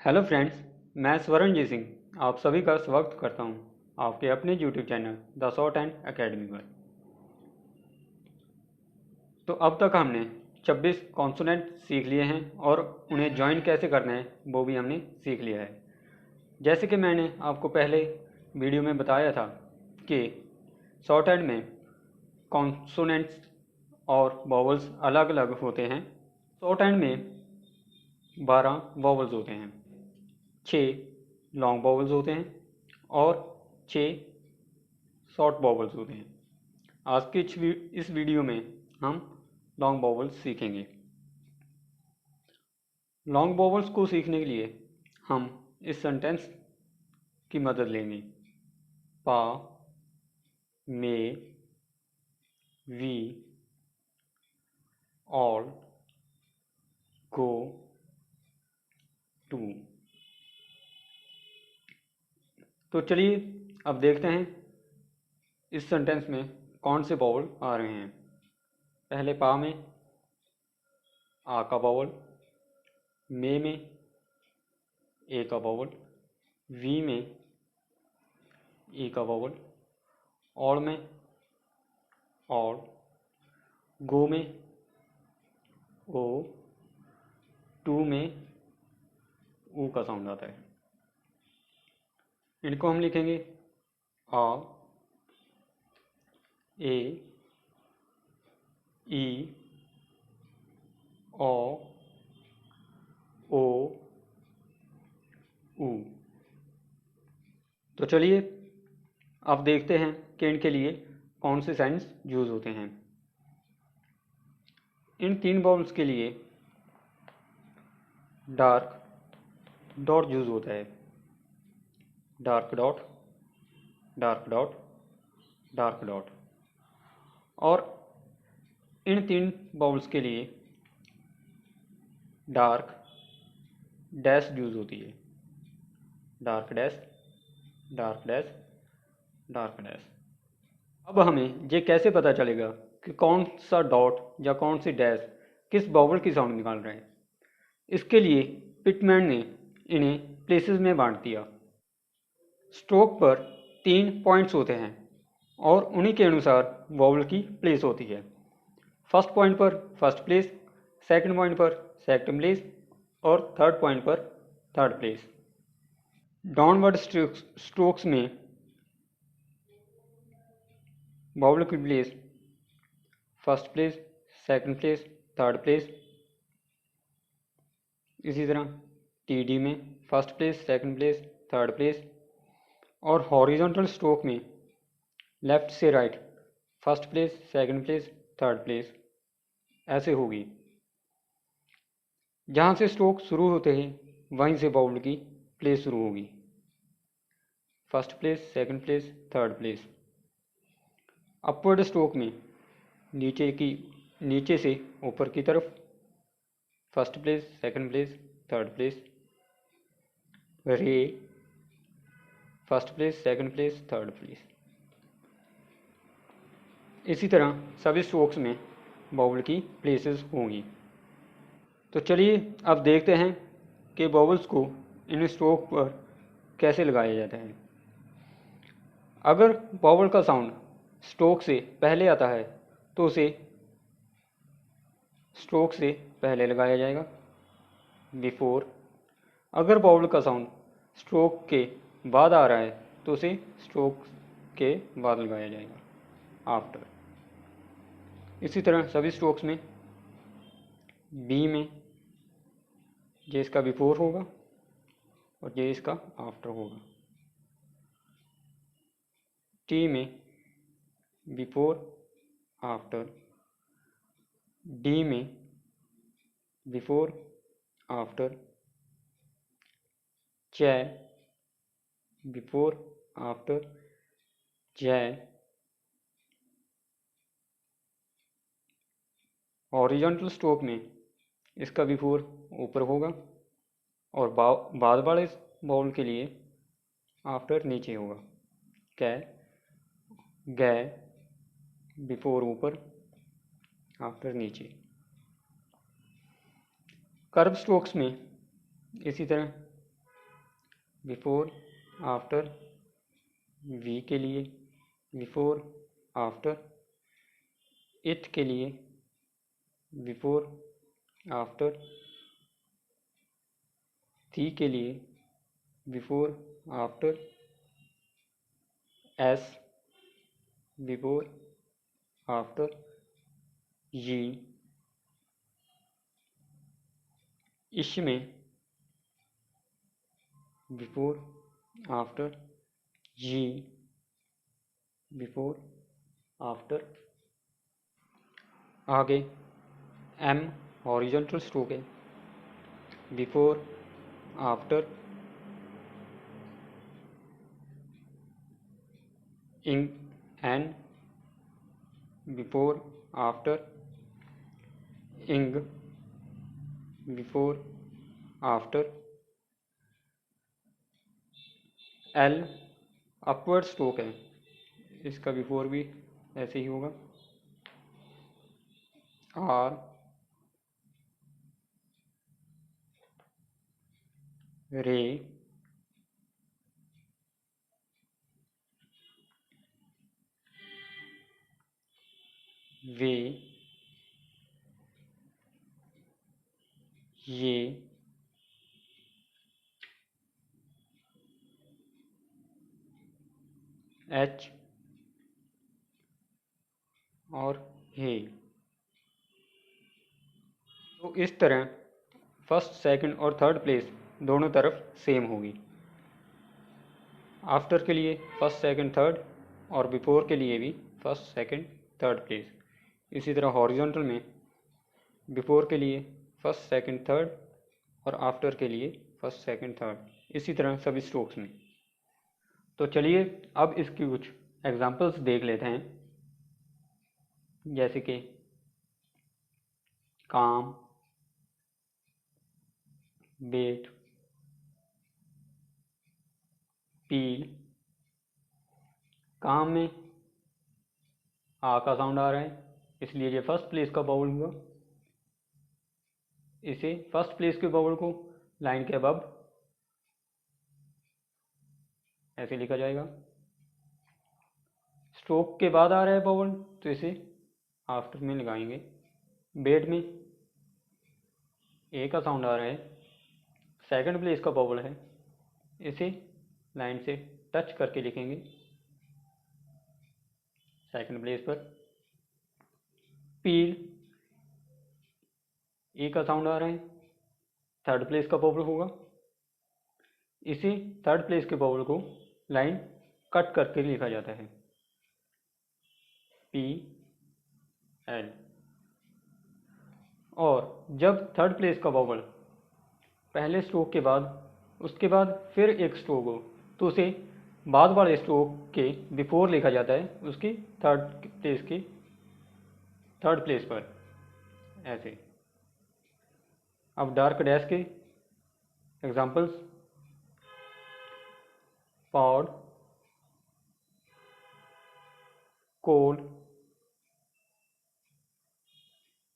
Hello friends, मैं स्वरणजीत सिंह आप सभी का स्वागत करता हूं आपके अपने YouTube channel the short and academy पर। तो अब तक हमने 26 कॉन्सोनेंट सीख लिए हैं और उन्हें ज्वाइन कैसे करना है वो भी हमने सीख लिया है। जैसे कि मैंने आपको पहले वीडियो में बताया था कि शॉर्ट हैंड में कॉन्सोनेंट्स और वॉवल्स अलग अलग होते हैं। शॉर्ट हैंड में 12 वॉवल्स होते हैं, 6 लॉन्ग वॉवल्स होते हैं और 6 शॉर्ट वॉवल्स होते हैं। आज के इस वीडियो में हम लॉन्ग वॉवल्स सीखेंगे। लॉन्ग वॉवल्स को सीखने के लिए हम इस सेंटेंस की मदद लेंगे। पा, मे, वी, ऑल, गो, टू। तो चलिए अब देखते हैं इस सेंटेंस में कौन से वॉवल आ रहे हैं। पहले पा में आ का वॉवल, मे में ए का वॉवल, वी में ई का वॉवल, ऑल में और, गो में ओ, टू में ऊ का साउंड आता है। इनको हम लिखेंगे आ, ए, ई, ओ, ओ, ऊ। तो चलिए अब देखते हैं कि इनके लिए कौन से साइंस यूज होते हैं। इन तीन वॉवल्स के लिए डार्क डॉट यूज होता है। Dark dot, dark dot, dark dot. और इन तीन वॉवल्स के लिए डार्क डैश यूज होती है। Dark dash, dark dash, dark dash. अब हमें ये कैसे पता चलेगा कि कौन सा डॉट या कौन सी डैश किस वॉवल की साउंड निकाल रहे हैं। इसके लिए पिटमैन ने इन्हें प्लेसेस में बांट दिया। स्ट्रोक पर 3 पॉइंट्स होते हैं और उन्हीं के अनुसार वॉवल की प्लेस होती है। फर्स्ट पॉइंट पर फर्स्ट प्लेस, सेकंड पॉइंट पर सेकंड प्लेस और थर्ड पॉइंट पर थर्ड प्लेस। डाउनवर्ड स्ट्रोक्स में वॉवल की place first place, second place, third place. इसी तरह टीडी में first place, second place, third place. और हॉरिजॉन्टल स्ट्रोक में लेफ्ट से right first place, second place, third place ऐसे होगी। जहाँ से स्ट्रोक शुरू होते हैं वहीं से वॉवल की प्लेस शुरू होगी। First place, second place, third place. Upward stroke में नीचे से ऊपर की तरफ first place, second place, third place. रे, first place, second place, third place. इसी तरह सभी स्ट्रोक्स में वॉवल की प्लेसेस होंगी। तो चलिए अब देखते हैं कि वॉवल्स को इन स्ट्रोक पर कैसे लगाया जाता है। अगर वॉवल का साउंड स्ट्रोक से पहले आता है तो उसे स्ट्रोक से पहले लगाया जाएगा, बिफोर। अगर वॉवल का साउंड स्ट्रोक के बाद आ रहा है तो उसे स्ट्रोक के बाद लगाया जाएगा, आफ्टर। इसी तरह सभी स्ट्रोक्स में बी में जे इसका बिफोर होगा और जे इसका आफ्टर होगा। टी में बिफोर, आफ्टर। डी में बिफोर, आफ्टर। जै बिफोर, आफ्टर, जै। हॉरिजॉन्टल स्ट्रोक में इसका बिफोर ऊपर होगा और बाद वाले वॉवल के लिए आफ्टर नीचे होगा। कै, गै, बिफोर ऊपर, आफ्टर नीचे। कर्व स्ट्रोक्स में इसी तरह बिफोर आफ्टर, वी के लिए, बिफोर आफ्टर, इट के लिए, बिफोर आफ्टर, थी के लिए, before after, S, before after, ये, इश में, बिफोर आफ्टर, ये, बिफोर आफ्टर। आगे एम हॉरिजॉन्टल स्ट्रोक है, बिफोर आफ्टर, इंग एन, बिफोर आफ्टर, इंग, before after. L upward stroke है, इसका बिफोर भी ऐसे ही होगा। आर, रे, वे, ये, एच और हे। तो इस तरह फर्स्ट, सेकंड और थर्ड प्लेस दोनों तरफ सेम होगी। आफ्टर के लिए फर्स्ट, सेकंड, थर्ड, और बिफोर के लिए भी फर्स्ट, सेकंड, थर्ड प्लेस। इसी तरह हॉरिजॉन्टल में बिफोर के लिए फर्स्ट, सेकंड, थर्ड, और आफ्टर के लिए फर्स्ट, सेकंड, थर्ड। इसी तरह सभी स्ट्रोक्स में। तो चलिए अब इसकी कुछ एग्जांपल्स देख लेते हैं, जैसे कि काम, बेट, पील। काम में आ का साउंड आ रहा है, इसलिए ये फर्स्ट प्लेस का बाउल हुआ। इसे फर्स्ट प्लेस के बाउल को लाइन के अबव ऐसे लिखा जाएगा। स्ट्रोक के बाद आ रहा है बाउल, तो इसे आफ्टर में लगाएंगे। बेड में ए का साउंड आ रहा है, सेकंड प्लेस का बाउल है, इसे लाइन से टच करके लिखेंगे सेकंड प्लेस पर। पील, ए का साउंड आ रहा है, थर्ड प्लेस का बाउल होगा, इसे थर्ड प्लेस के बाउल को लाइन कट करके लिखा जाता है, पी एल। और जब थर्ड प्लेस का बाउल पहले स्ट्रोक के बाद, उसके बाद फिर एक स्ट्रोक हो, तो उसे बाद वाले स्ट्रोक के बिफोर लिखा जाता है, उसकी थर्ड प्लेस पर ऐसे। अब डार्क डैश के एग्जांपल्स, पॉड, कोल्ड,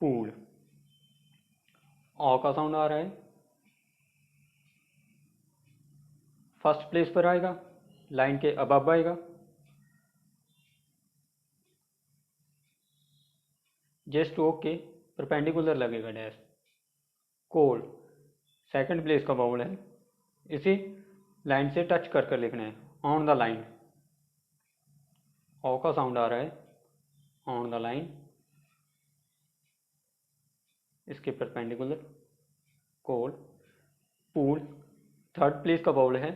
पूल। ऑ का साउंड आ रहा है, फर्स्ट प्लेस पर आएगा, लाइन के अबव आएगा। जे स्ट्रोक के परपेंडिकुलर लगेगा डैश। कोल्ड, सेकंड प्लेस का बाउल है, इसे लाइन से टच कर कर लिखना है, ऑन द लाइन। ओ का साउंड आ रहा है, ऑन द लाइन, इसके perpendicular, cold. Pool, third place का बाउल है,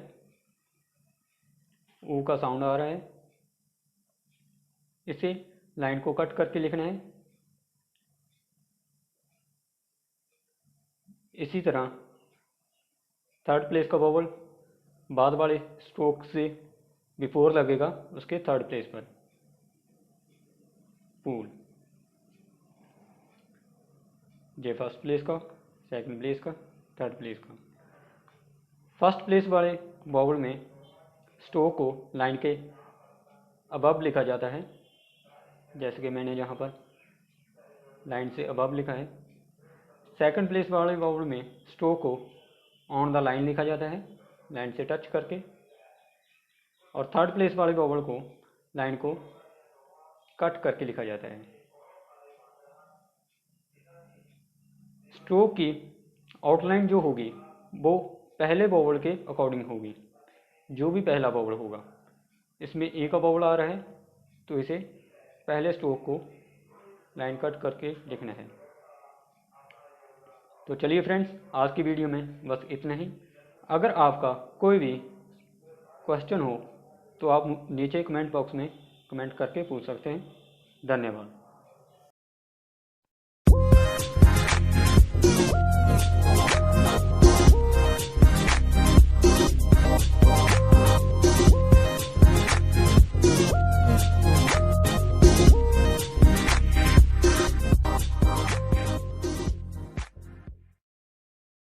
ऊ का साउंड आ रहा है, इसे लाइन को कट करके लिखना है। इसी तरह थर्ड प्लेस का बाउल बाद वाले स्ट्रोक से बिफोर लगेगा, उसके थर्ड प्लेस पर, पूल। जे फर्स्ट प्लेस का, सेकंड प्लेस का, थर्ड प्लेस का। फर्स्ट प्लेस वाले बाउल में स्ट्रोक को लाइन के अबव लिखा जाता है, जैसे कि मैंने यहाँ पर लाइन से अबव लिखा है। सेकंड प्लेस वाले बाउल में स्ट्रोक को ऑन द लाइन लिखा जाता है, लाइन से टच करके, और थर्ड प्लेस वाले वॉवल को लाइन को कट करके लिखा जाता है। स्ट्रोक की आउटलाइन जो होगी वो पहले वॉवल के अकॉर्डिंग होगी। जो भी पहला वॉवल होगा, इसमें ए का वॉवल आ रहा है तो इसे पहले स्ट्रोक को लाइन कट करके लिखना है। तो चलिए फ्रेंड्स, आज की वीडियो में बस इतना ही। अगर आपका कोई भी क्वेश्चन हो तो आप नीचे कमेंट बॉक्स में कमेंट करके पूछ सकते हैं। धन्यवाद।